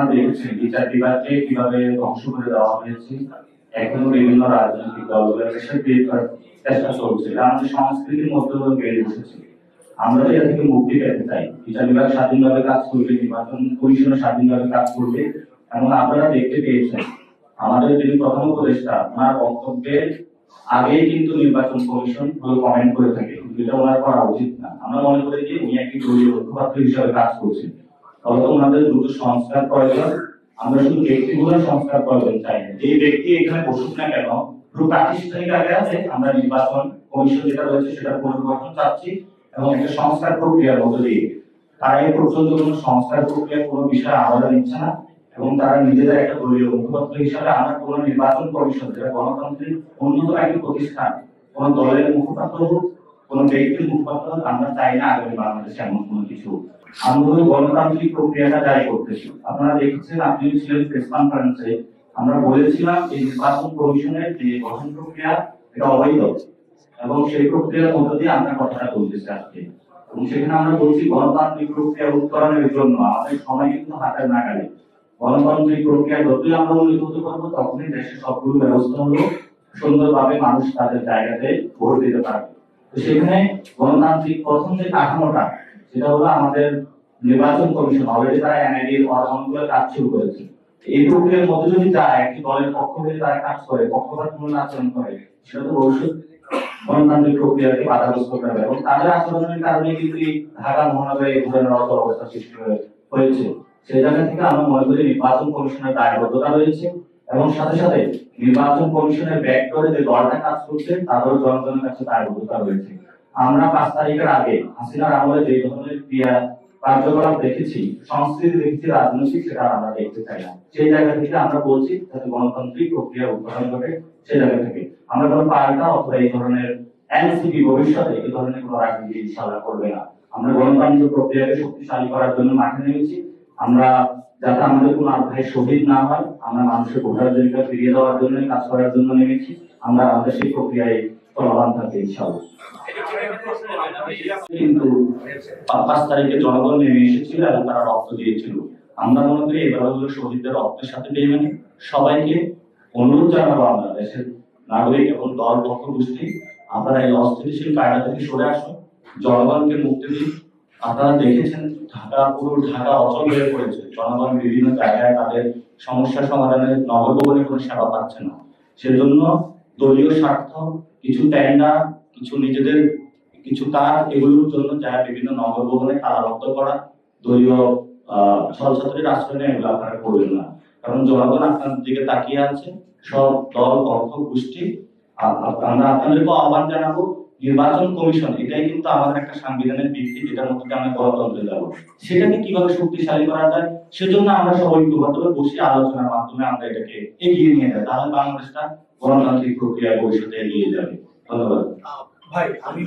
আপনারা দেখেছেন বিচার বিভাগকে কিভাবে ধ্বংস করে দেওয়া হয়েছে। এখন বিভিন্ন রাজনৈতিক দলগুলোর সাথে চেষ্টা চলছে, এটা আমাদের সংস্কৃতির মধ্যে বেড়ে উঠেছে। আমরা তো এটা থেকে মুক্তি পেতে চাই। বিচার বিভাগ স্বাধীনভাবে কাজ করবে, নির্বাচন কমিশন স্বাধীনভাবে কাজ করবে। এবং আপনারা দেখতে পেয়েছেন আমাদের যিনি প্রধান উপদেষ্টা ওনার বক্তব্যের আগেই কিন্তু নির্বাচন কমিশন কমেন্ট করে থাকে, এটা ওনার করা উচিত না। আমরা মনে করি যে উনি একটি দলীয় মুখপাত্র হিসাবে কাজ করছেন, ফলত ওনাদের দ্রুত সংস্কার প্রয়োজন। আমরা শুধু ব্যক্তিগত সংস্কার প্রয়োজন চাই না, যে ব্যক্তি এখানে বসুক না কেন, পুরো প্রাতিষ্ঠানিক আগে আছে আমরা নির্বাচন কমিশন যেটা রয়েছে সেটা পুনর্গঠন চাচ্ছি এবং একটা সংস্কার প্রক্রিয়ার মধ্য দিয়ে। তারা এই পর্যন্ত কোনো সংস্কার প্রক্রিয়া কোনো বিষয়ে আলাদা নিচ্ছে না এবং তারা নিজেদের একটা দলীয় মুখপাত্র হিসাবে আমরা কোনো নির্বাচন কমিশন যেটা গণতান্ত্রিক অন্যতম একটি প্রতিষ্ঠান, কোন দলের মুখপাত্র হোক, কোন ব্যক্তির মুখপাত্র হোক, আমরা চাই না আগামী বাংলাদেশে এমন কোনো কিছু। আমরা গণতান্ত্রিক প্রক্রিয়াটা জারি করতেছি। আপনারা দেখেছেন, আপনিও ছিলেন প্রেস কনফারেন্সে, আমরা বলেছিলাম এই নির্বাচন কমিশনের যে গঠন প্রক্রিয়া এটা অবৈধ এবং সেই প্রক্রিয়ার মধ্য দিয়ে আমরা কথাটা বলতেছি আজকে। এবং সেখানে আমরা বলছি গণতান্ত্রিক প্রক্রিয়া উত্তরণের জন্য আমাদের সময় কিন্তু হাতের নাগালে। গণতান্ত্রিক প্রক্রিয়া যতই আমরা উন্নীত করবো তখনই দেশের সবগুলো ব্যবস্থা হলো সুন্দরভাবে মানুষ তাদের জায়গাতে ভোট দিতে পারবে। তো সেখানে গণতান্ত্রিক প্রথম যে কাঠামোটা সেটা হলো আমাদের নির্বাচন কমিশন অলরেডি তারা এনআইডি অনেকগুলো কাজ শুরু করেছে। এই প্রক্রিয়ার মধ্যে যদি যায় একটি দলের পক্ষ হয়ে তারা কাজ করে, পক্ষপাতপূর্ণ আচরণ করে, সেটা তো ভবিষ্যৎ গণতান্ত্রিক প্রক্রিয়াকে বাধাগ্রস্ত করবে এবং তাদের আচরণের কারণে কিন্তু ঢাকা মহানগরে এই ধরনের অবস্থা সৃষ্টি হয়েছে। সেই জায়গা থেকে আমরা মনে করি নির্বাচন কমিশনের দায়বদ্ধতা রয়েছে এবং সাথে সাথে নির্বাচন কমিশনের ব্যাক করে যে দলটা কাজ করছে তাদেরও জনগণের কাছে দায়বদ্ধতা রয়েছে। আমরা 5 তারিখের আগে হাসিনার আমলে যে ধরনের ক্রিয়া কার্যকলাপ দেখেছি, সংস্কৃতি দেখেছি, রাজনৈতিক, সেটা আমরা দেখতে চাই না। সেই জায়গা থেকে আমরা বলছি যাতে গণতান্ত্রিক প্রক্রিয়া উদ্বোধন ঘটে। সেই জায়গা থেকে আমরা কোনো পাল্টা অথবা এই ধরনের এনসিপি ভবিষ্যতে এই ধরনের কোনো রাজনীতি ইনশাআল্লাহ করবে না। আমরা গণতান্ত্রিক প্রক্রিয়াকে শক্তিশালী করার জন্য মাঠে নেমেছি। আমরা যাতে আমাদের কোনো আত্মায় শহীদ না হয়, আমরা মানুষের ভোটাধিকার ফিরিয়ে দেওয়ার জন্য কাজ করার জন্য নেমেছি। আমরা আমাদের সেই প্রক্রিয়ায় চলমান থাকবে ইনশাআল্লাহ। কিন্তু 5 তারিখে জনগণ নেমে এসেছিল এবং তারা রক্ত দিয়েছিল। আমরা মনে করি এবার হলো শহীদদের রক্তের সাথে বেইমানি। সবাইকে অনুরোধ জানাবো, আমরা দেশের নাগরিক এবং দল পক্ষ গোষ্ঠী, আপনারা এই অস্থিতিশীল কায়দা থেকে সরে আসুন, জনগণকে মুক্তি দিন। আপনারা দেখেছেন পুরো ঢাকা অচল হয়ে পড়েছে। জনগণ বিভিন্ন জায়গায় তাদের সমস্যা সমাধানের নগরভবনে কোনো সেবা পাচ্ছে না। সেজন্য দলীয় স্বার্থ, কিছু টেন্ডার, কিছু নিজেদের কিছু কাজ, এগুলোর জন্য যারা বিভিন্ন নগরভবনে তালাবদ্ধ করা, দলীয় ছাত্রছাত্রীর আশ্রয় নেয়, এগুলো আপনারা করবেন না। কারণ জনগণ আপনাদের দিকে তাকিয়ে আছে, সব দল পক্ষ গোষ্ঠী। আমরা আপনাদেরকে আহ্বান জানাবো, নির্বাচন কমিশন এটাই কিন্তু আমাদের একটা সাংবিধানিক ভিত্তি, যেটার মধ্যে আমরা গণতন্ত্রে যাবো। সেটাকে কিভাবে শক্তিশালী করা যায় সেজন্য আমরা সবাই ঐক্যবদ্ধভাবে বসে আলোচনার মাধ্যমে আমরা এটাকে এগিয়ে নিয়ে যাই, তাহলে বাংলাদেশটা গণতান্ত্রিক প্রক্রিয়া ভবিষ্যতে এগিয়ে যাবে। ধন্যবাদ। ভাই, আমি